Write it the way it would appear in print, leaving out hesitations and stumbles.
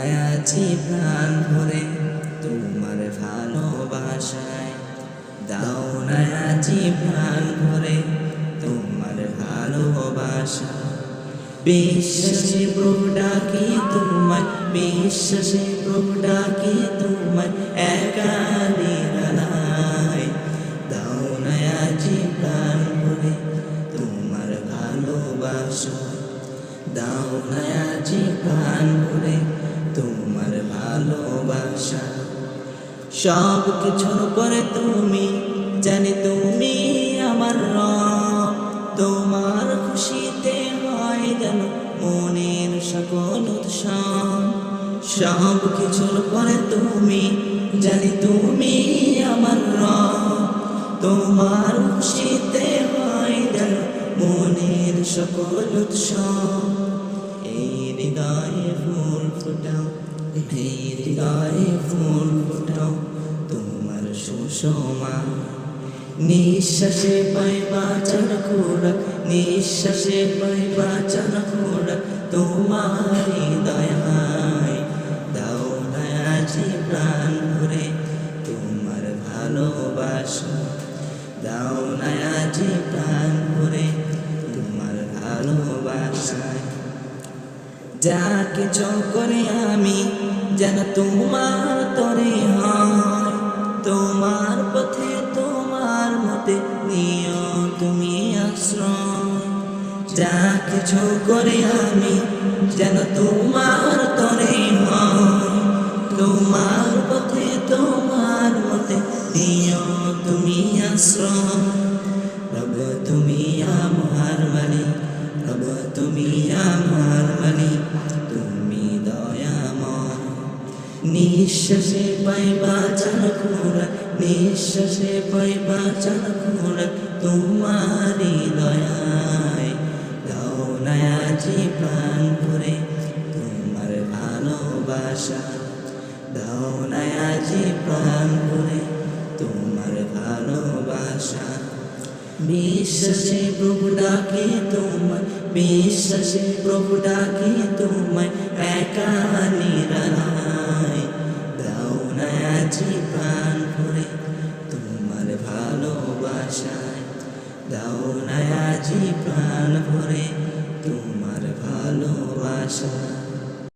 না আছি প্রাণ ভরে তোমার ভালোবাসায়, দাও না আছি প্রাণ ভরে তোমার ভালোবাসা। বিশ্বাসে প্রভু ডাকি তোমায়, বিশ্বাসে প্রভু ডাকি তোমায়, একা নিরালায়। দাও না আছি প্রাণ ভরে তোমার ভালোবাসা, দাও না আছি প্রাণ ভরে তোমার ভালোবাসা। সব কিছুর পরে তুমি, জানি তুমি আমার রব, তোমার খুশিতে হয় যেন মনের সকল উৎসব। সব কিছুর পরে তুমি, জানি তুমি আমার রব, তোমার খুশিতে হয় যেন মনের সকল উৎসব। এই হৃদয়ে ফুল ফুটাও, এই হৃদয়ে ফুল ফুটাও তোমার সুষমা। নিঃশ্বাসে পাই বাঁচার খোরাক, নিঃশ্বাসে পাই বাঁচার খোরাক তোমারই দয়ায়। দাও না আছি প্রাণ ভরে তোমার ভালোবাসা, দাও না আছি প্রাণ ভরে তোমার ভালোবাসায়। যা কিছু করে আমি যেন তোমার তরে হয়, তোমার পথে তোমার মতে নিও তুমি আশ্রয়। যা কিছু করে আমি যেন তোমার তরে হয়, তোমার পথে তোমার মতে নিও তুমি আশ্রয়। রব তুমি আমার মালিক, রব তুমি আমার মালিক, তুমি দয়াময়। নিঃশ্বাসে পাই বাঁচার খোরাক, নিঃশ্বাসে পাই বাঁচার খোরাক তোমারই দয়ায়। দাও না আছি প্রাণ ভরে তোমার ভালোবাসা, দাও না আছি প্রাণ ভরে তোমার ভালোবাসা। বিশ্বাসে প্রভু ডাকে তোমায়, বিশ্বাসে প্রভু ডাকে তোমায়, একা নিরালায়। দাও না আছি প্রাণ ভরে তোমার ভালোবাসায়, দাও না আছি প্রাণ ভরে তোমার ভালোবাসা।